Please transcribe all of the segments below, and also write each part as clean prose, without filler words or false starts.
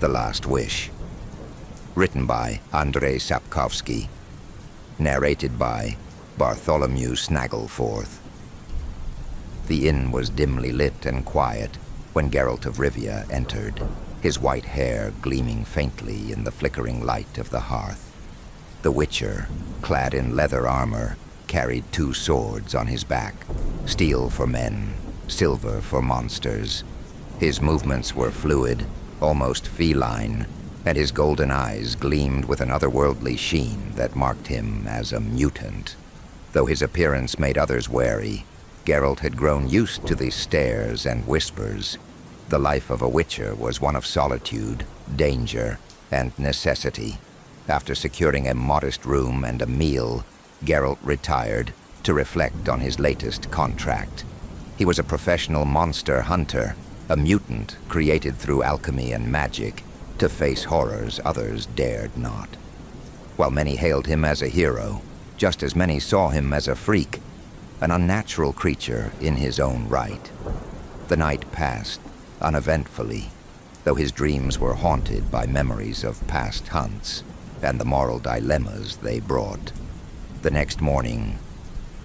The Last Wish. Written by Andrzej Sapkowski. Narrated by Bartholomew Snaggleforth. The inn was dimly lit and quiet when Geralt of Rivia entered, his white hair gleaming faintly in the flickering light of the hearth. The Witcher, clad in leather armor, carried 2 swords on his back, steel for men, silver for monsters. His movements were fluid, almost feline, and his golden eyes gleamed with an otherworldly sheen that marked him as a mutant. Though his appearance made others wary, Geralt had grown used to the stares and whispers. The life of a Witcher was one of solitude, danger, and necessity. After securing a modest room and a meal, Geralt retired to reflect on his latest contract. He was a professional monster hunter, a mutant created through alchemy and magic to face horrors others dared not. While many hailed him as a hero, just as many saw him as a freak, an unnatural creature in his own right. The night passed uneventfully, though his dreams were haunted by memories of past hunts and the moral dilemmas they brought. The next morning,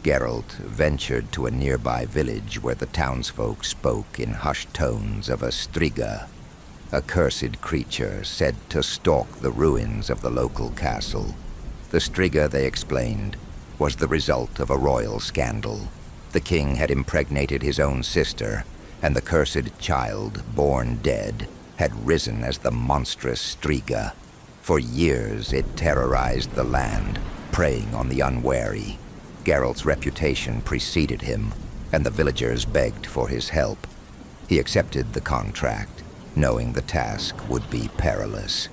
Geralt ventured to a nearby village where the townsfolk spoke in hushed tones of a striga, a cursed creature said to stalk the ruins of the local castle. The striga, they explained, was the result of a royal scandal. The king had impregnated his own sister, and the cursed child, born dead, had risen as the monstrous striga. For years it terrorized the land, preying on the unwary. Geralt's reputation preceded him, and the villagers begged for his help. He accepted the contract, knowing the task would be perilous.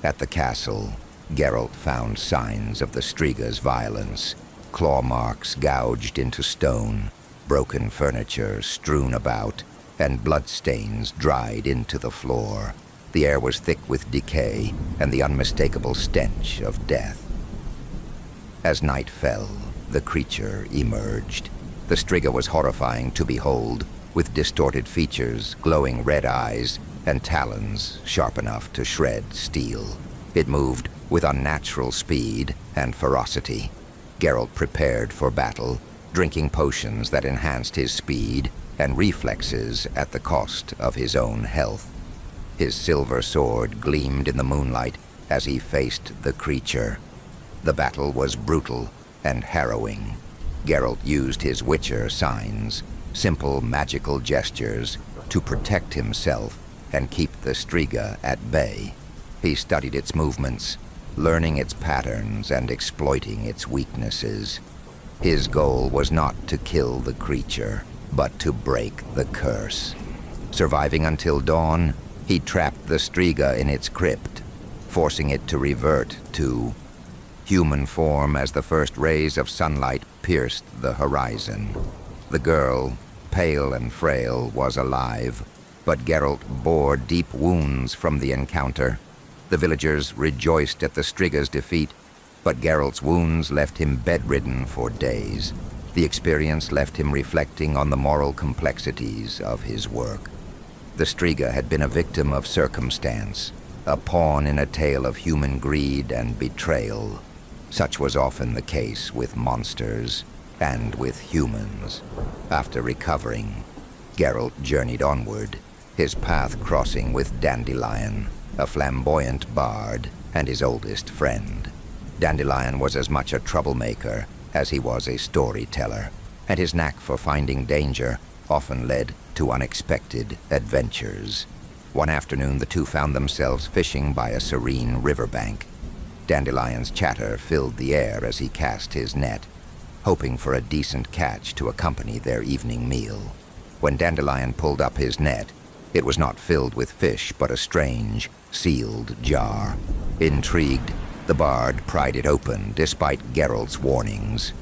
At the castle, Geralt found signs of the striga's violence, claw marks gouged into stone, broken furniture strewn about, and bloodstains dried into the floor. The air was thick with decay and the unmistakable stench of death. As night fell, the creature emerged. The striga was horrifying to behold, with distorted features, glowing red eyes, and talons sharp enough to shred steel. It moved with unnatural speed and ferocity. Geralt prepared for battle, drinking potions that enhanced his speed and reflexes at the cost of his own health. His silver sword gleamed in the moonlight as he faced the creature. The battle was brutal and harrowing. Geralt used his Witcher signs, simple magical gestures, to protect himself and keep the striga at bay. He studied its movements, learning its patterns and exploiting its weaknesses. His goal was not to kill the creature, but to break the curse. Surviving until dawn, he trapped the striga in its crypt, forcing it to revert to human form as the first rays of sunlight pierced the horizon. The girl, pale and frail, was alive, but Geralt bore deep wounds from the encounter. The villagers rejoiced at the striga's defeat, but Geralt's wounds left him bedridden for days. The experience left him reflecting on the moral complexities of his work. The striga had been a victim of circumstance, a pawn in a tale of human greed and betrayal. Such was often the case with monsters and with humans. After recovering, Geralt journeyed onward, his path crossing with Dandelion, a flamboyant bard and his oldest friend. Dandelion was as much a troublemaker as he was a storyteller, and his knack for finding danger often led to unexpected adventures. One afternoon, the two found themselves fishing by a serene riverbank. Dandelion's chatter filled the air as he cast his net, hoping for a decent catch to accompany their evening meal. When Dandelion pulled up his net, it was not filled with fish, but a strange, sealed jar. Intrigued, the bard pried it open, despite Geralt's warnings.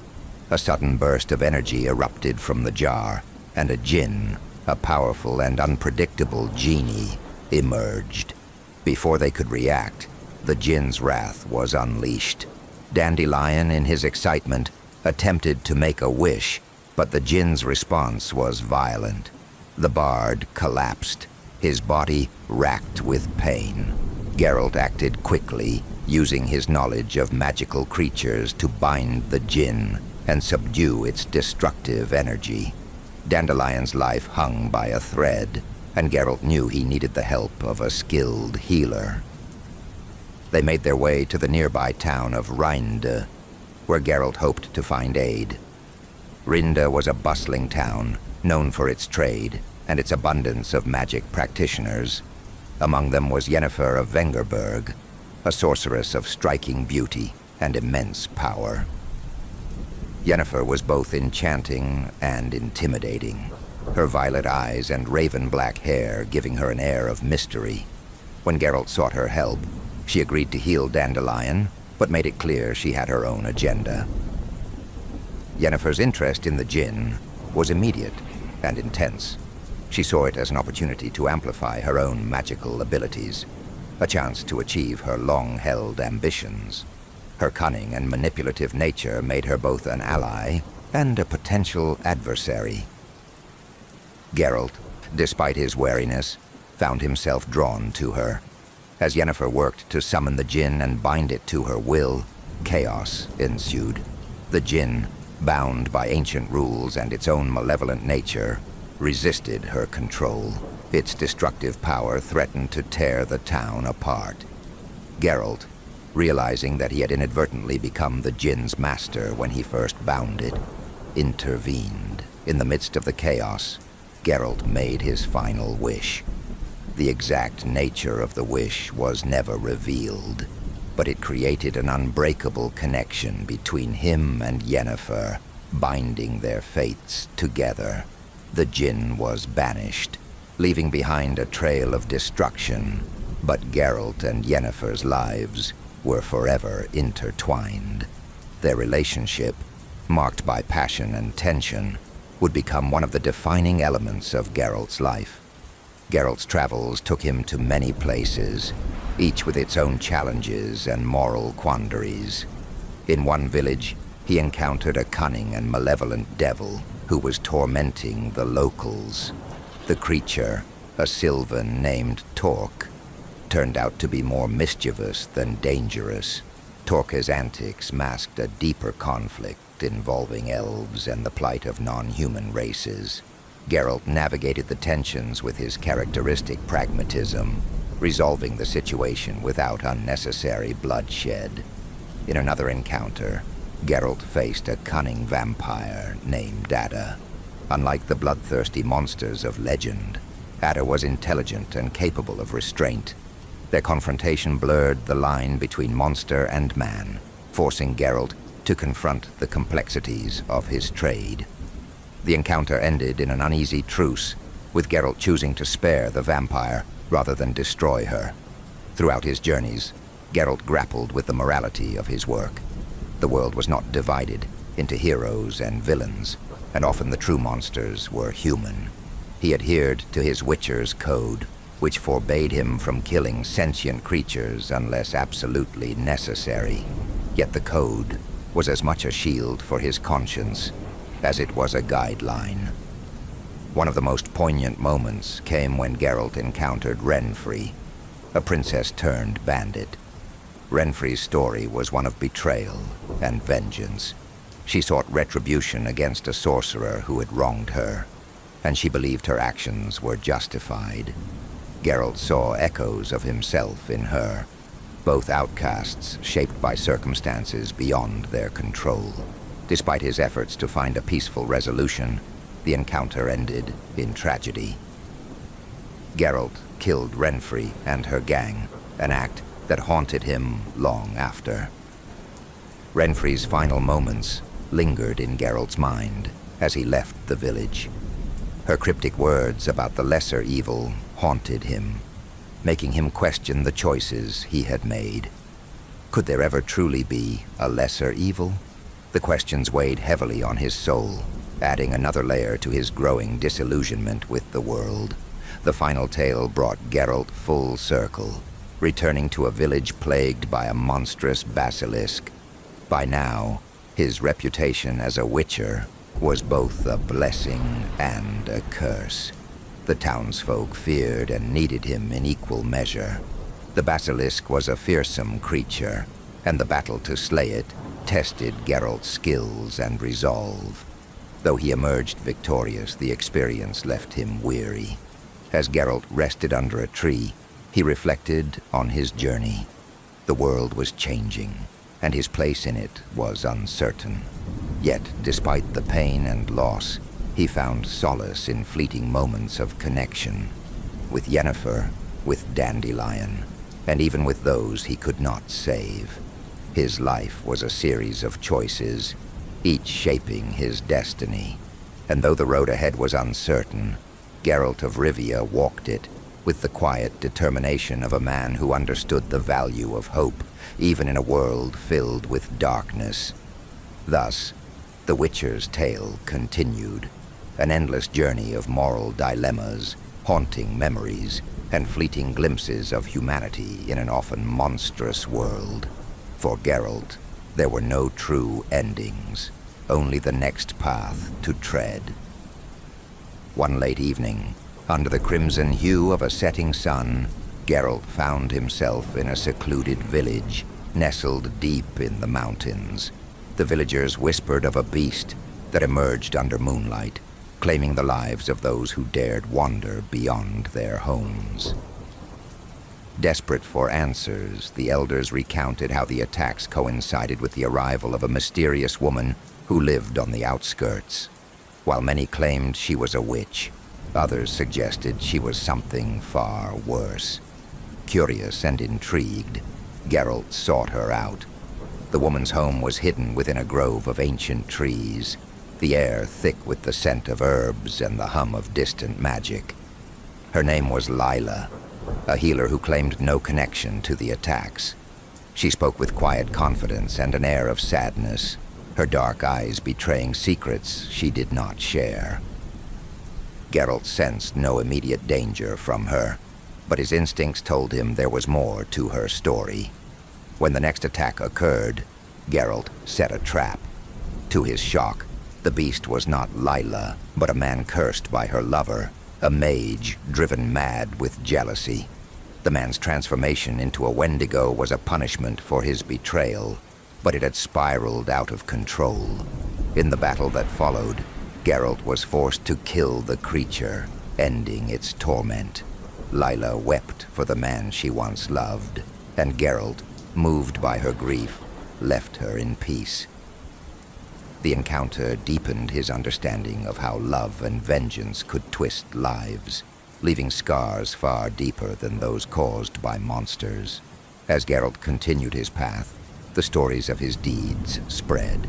A sudden burst of energy erupted from the jar, and a djinn, a powerful and unpredictable genie, emerged. Before they could react, the djinn's wrath was unleashed. Dandelion, in his excitement, attempted to make a wish, but the djinn's response was violent. The bard collapsed, his body racked with pain. Geralt acted quickly, using his knowledge of magical creatures to bind the djinn and subdue its destructive energy. Dandelion's life hung by a thread, and Geralt knew he needed the help of a skilled healer. They made their way to the nearby town of Rinde, where Geralt hoped to find aid. Rinde was a bustling town, known for its trade and its abundance of magic practitioners. Among them was Yennefer of Vengerberg, a sorceress of striking beauty and immense power. Yennefer was both enchanting and intimidating, her violet eyes and raven-black hair giving her an air of mystery. When Geralt sought her help, she agreed to heal Dandelion, but made it clear she had her own agenda. Yennefer's interest in the djinn was immediate and intense. She saw it as an opportunity to amplify her own magical abilities, a chance to achieve her long-held ambitions. Her cunning and manipulative nature made her both an ally and a potential adversary. Geralt, despite his wariness, found himself drawn to her. As Yennefer worked to summon the djinn and bind it to her will, chaos ensued. The djinn, bound by ancient rules and its own malevolent nature, resisted her control. Its destructive power threatened to tear the town apart. Geralt, realizing that he had inadvertently become the djinn's master when he first bound it, intervened. In the midst of the chaos, Geralt made his final wish. The exact nature of the wish was never revealed, but it created an unbreakable connection between him and Yennefer, binding their fates together. The djinn was banished, leaving behind a trail of destruction, but Geralt and Yennefer's lives were forever intertwined. Their relationship, marked by passion and tension, would become one of the defining elements of Geralt's life. Geralt's travels took him to many places, each with its own challenges and moral quandaries. In one village, he encountered a cunning and malevolent devil who was tormenting the locals. The creature, a Sylvan named Torque, turned out to be more mischievous than dangerous. Torque's antics masked a deeper conflict involving elves and the plight of non-human races. Geralt navigated the tensions with his characteristic pragmatism, resolving the situation without unnecessary bloodshed. In another encounter, Geralt faced a cunning vampire named Ada. Unlike the bloodthirsty monsters of legend, Ada was intelligent and capable of restraint. Their confrontation blurred the line between monster and man, forcing Geralt to confront the complexities of his trade. The encounter ended in an uneasy truce, with Geralt choosing to spare the vampire rather than destroy her. Throughout his journeys, Geralt grappled with the morality of his work. The world was not divided into heroes and villains, and often the true monsters were human. He adhered to his Witcher's code, which forbade him from killing sentient creatures unless absolutely necessary. Yet the code was as much a shield for his conscience as it was a guideline. One of the most poignant moments came when Geralt encountered Renfri, a princess-turned-bandit. Renfri's story was one of betrayal and vengeance. She sought retribution against a sorcerer who had wronged her, and she believed her actions were justified. Geralt saw echoes of himself in her, both outcasts shaped by circumstances beyond their control. Despite his efforts to find a peaceful resolution, the encounter ended in tragedy. Geralt killed Renfri and her gang, an act that haunted him long after. Renfri's final moments lingered in Geralt's mind as he left the village. Her cryptic words about the lesser evil haunted him, making him question the choices he had made. Could there ever truly be a lesser evil? The questions weighed heavily on his soul, adding another layer to his growing disillusionment with the world. The final tale brought Geralt full circle, returning to a village plagued by a monstrous basilisk. By now, his reputation as a witcher was both a blessing and a curse. The townsfolk feared and needed him in equal measure. The basilisk was a fearsome creature, and the battle to slay it tested Geralt's skills and resolve. Though he emerged victorious, the experience left him weary. As Geralt rested under a tree, he reflected on his journey. The world was changing, and his place in it was uncertain. Yet, despite the pain and loss, he found solace in fleeting moments of connection. With Yennefer, with Dandelion, and even with those he could not save. His life was a series of choices, each shaping his destiny. And though the road ahead was uncertain, Geralt of Rivia walked it with the quiet determination of a man who understood the value of hope, even in a world filled with darkness. Thus, the Witcher's tale continued, an endless journey of moral dilemmas, haunting memories, and fleeting glimpses of humanity in an often monstrous world. For Geralt, there were no true endings, only the next path to tread. One late evening, under the crimson hue of a setting sun, Geralt found himself in a secluded village, nestled deep in the mountains. The villagers whispered of a beast that emerged under moonlight, claiming the lives of those who dared wander beyond their homes. Desperate for answers, the elders recounted how the attacks coincided with the arrival of a mysterious woman who lived on the outskirts. While many claimed she was a witch, others suggested she was something far worse. Curious and intrigued, Geralt sought her out. The woman's home was hidden within a grove of ancient trees, the air thick with the scent of herbs and the hum of distant magic. Her name was Lila, a healer who claimed no connection to the attacks. She spoke with quiet confidence and an air of sadness, her dark eyes betraying secrets she did not share. Geralt sensed no immediate danger from her, but his instincts told him there was more to her story. When the next attack occurred, Geralt set a trap. To his shock, the beast was not Lila, but a man cursed by her lover, a mage driven mad with jealousy. The man's transformation into a Wendigo was a punishment for his betrayal, but it had spiraled out of control. In the battle that followed, Geralt was forced to kill the creature, ending its torment. Lila wept for the man she once loved, and Geralt, moved by her grief, left her in peace. The encounter deepened his understanding of how love and vengeance could twist lives, leaving scars far deeper than those caused by monsters. As Geralt continued his path, the stories of his deeds spread.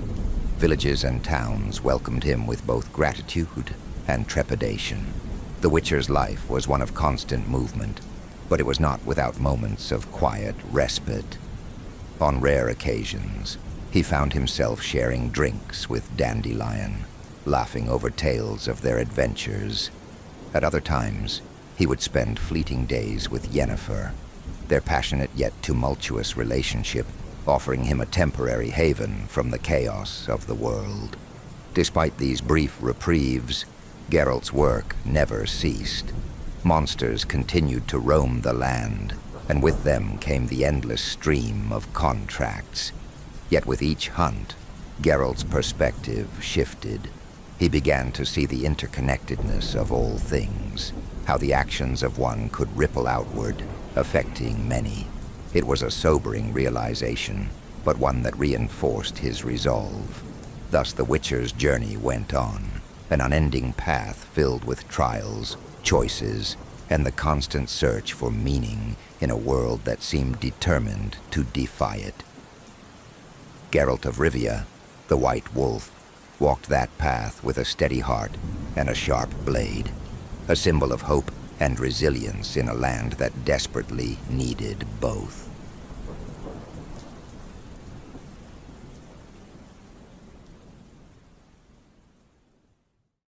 Villages and towns welcomed him with both gratitude and trepidation. The Witcher's life was one of constant movement, but it was not without moments of quiet respite. On rare occasions, he found himself sharing drinks with Dandelion, laughing over tales of their adventures. At other times, he would spend fleeting days with Yennefer, their passionate yet tumultuous relationship offering him a temporary haven from the chaos of the world. Despite these brief reprieves, Geralt's work never ceased. Monsters continued to roam the land, and with them came the endless stream of contracts. Yet with each hunt, Geralt's perspective shifted. He began to see the interconnectedness of all things, how the actions of one could ripple outward, affecting many. It was a sobering realization, but one that reinforced his resolve. Thus the Witcher's journey went on, an unending path filled with trials, choices, and the constant search for meaning in a world that seemed determined to defy it. Geralt of Rivia, the White Wolf, walked that path with a steady heart and a sharp blade, a symbol of hope and resilience in a land that desperately needed both.